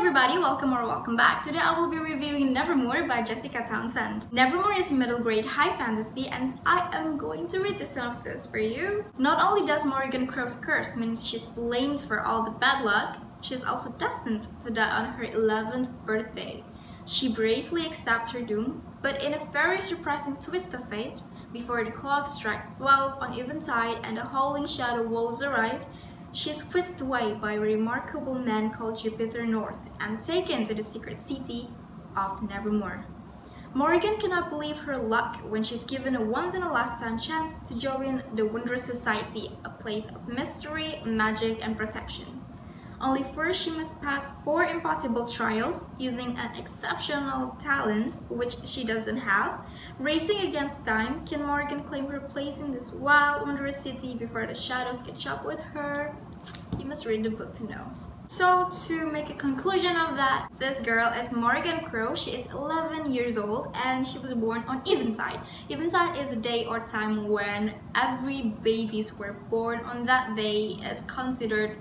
everybody, welcome back. Today I will be reviewing Nevermoor by Jessica Townsend. Nevermoor is middle grade high fantasy and I am going to read the synopsis for you. Not only does Morrigan Crow's curse mean she's blamed for all the bad luck, she's also destined to die on her 11th birthday. She bravely accepts her doom, but in a very surprising twist of fate, before the clock strikes 12 on eventide and the howling shadow wolves arrive, she is whisked away by a remarkable man called Jupiter North and taken to the secret city of Nevermoor. Morrigan cannot believe her luck when she's given a once-in-a-lifetime chance to join the Wondrous Society, a place of mystery, magic, and protection. Only first she must pass 4 impossible trials using an exceptional talent, which she doesn't have. Racing against time, can Morrigan claim her place in this wild, wondrous city before the shadows catch up with her? You must read the book to know. So, to make a conclusion of that, this girl is Morrigan Crow. She is 11 years old and she was born on eventide. Eventide is a day or time when every babies were born on that day is considered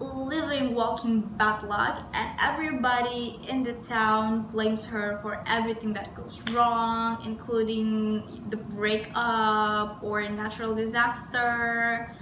living walking bad luck, and everybody in the town blames her for everything that goes wrong, including the breakup or a natural disaster,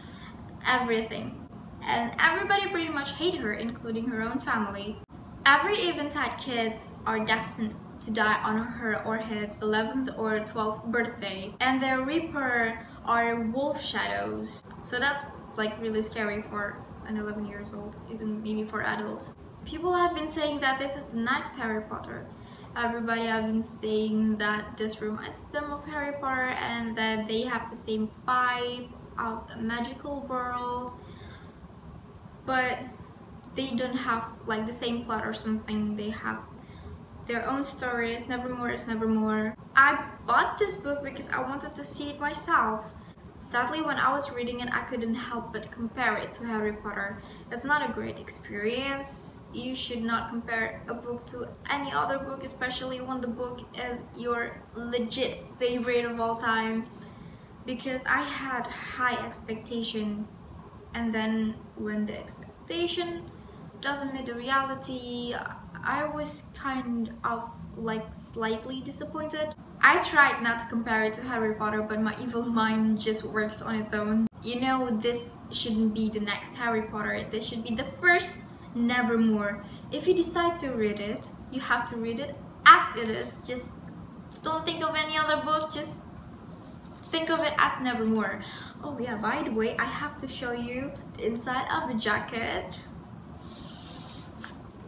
everything. And everybody pretty much hate her, including her own family. Every eventide kids are destined to die on her or his 11th or 12th birthday, and their reaper are wolf shadows, so that's like really scary for an 11 years old, even maybe for adults. People have been saying that this is the next Harry Potter. Everybody have been saying that this reminds them of Harry Potter and that they have the same vibe of a magical world, but they don't have like the same plot or something. They have their own stories. Nevermoor is Nevermoor. I bought this book because I wanted to see it myself. Sadly, when I was reading it, I couldn't help but compare it to Harry Potter. It's not a great experience. You should not compare a book to any other book, especially when the book is your legit favorite of all time. Because I had high expectation, and then when the expectation doesn't meet the reality, I was kind of like slightly disappointed. I tried not to compare it to Harry Potter, but my evil mind just works on its own. You know, this shouldn't be the next Harry Potter, this should be the first Nevermoor. If you decide to read it, you have to read it as it is. Just don't think of any other book, just think of it as Nevermoor. Oh yeah, by the way, I have to show you the inside of the jacket.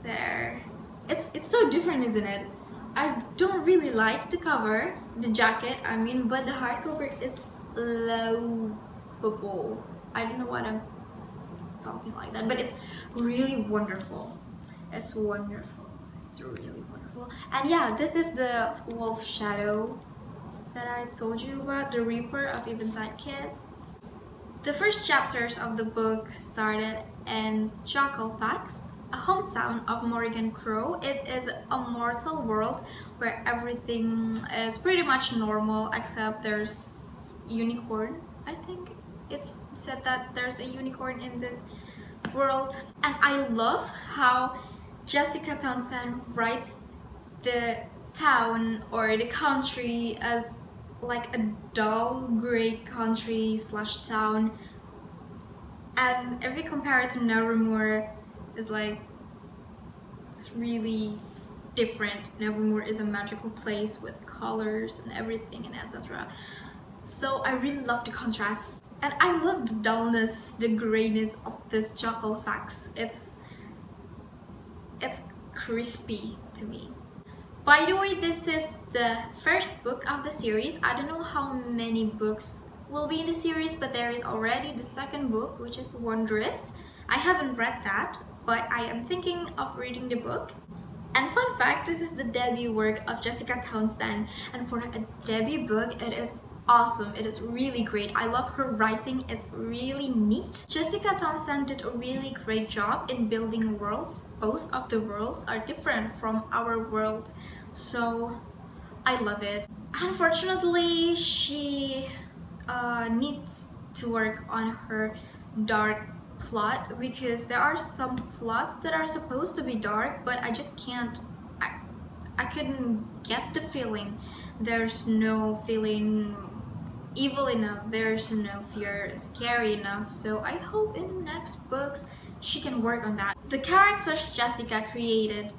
There. It's so different, isn't it? I don't really like the cover, the jacket I mean, but the hardcover is lovable. I don't know what I'm talking like that, but it's really wonderful. It's wonderful. It's really wonderful. And yeah, this is the wolf shadow that I told you about, the Reaper of Eventide Kids. The first chapters of the book started in Chocolfax, a hometown of Morrigan Crow. It is a mortal world where everything is pretty much normal except there's unicorn. I think it's said that there's a unicorn in this world. And I love how Jessica Townsend writes the town or the country as like a dull gray country slash town, and if you compare it to Nevermoor, is like, it's really different. Nevermoor is a magical place with colors and everything and etc. So I really love the contrast, and I love the dullness, the grayness of this Chocolfax. It's crispy to me. By the way, this is the first book of the series. I don't know how many books will be in the series, but there is already the second book, which is Wondrous. I haven't read that, but I am thinking of reading the book. And fun fact, this is the debut work of Jessica Townsend, and for a debut book, it is awesome. It is really great. I love her writing. It's really neat. Jessica Townsend did a really great job in building worlds. Both of the worlds are different from our world, so I love it. Unfortunately, she needs to work on her dark plot, because there are some plots that are supposed to be dark, but I just can't, I couldn't get the feeling. There's no feeling evil enough, there's no fear scary enough. So I hope in the next books she can work on that. The characters Jessica created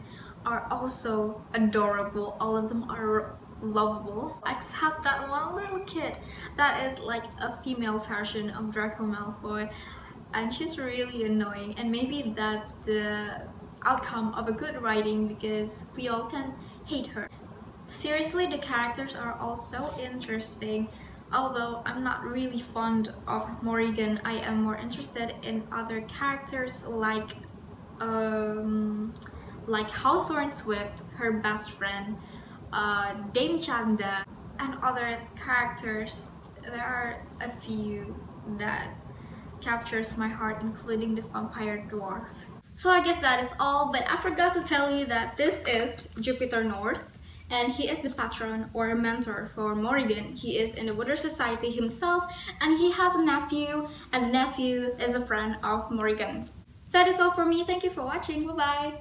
are also adorable. All of them are lovable, except that one little kid that is like a female version of Draco Malfoy, and she's really annoying. And maybe that's the outcome of a good writing, because we all can hate her. Seriously, the characters are all so interesting. Although I'm not really fond of Morrigan, I am more interested in other characters like Hawthorne Swift, her best friend, Dame Chanda, and other characters. There are a few that captures my heart, including the vampire dwarf. So I guess that is all, but I forgot to tell you that this is Jupiter North, and he is the patron or mentor for Morrigan. He is in the Water Society himself, and he has a nephew, and the nephew is a friend of Morrigan. That is all for me. Thank you for watching. Bye bye.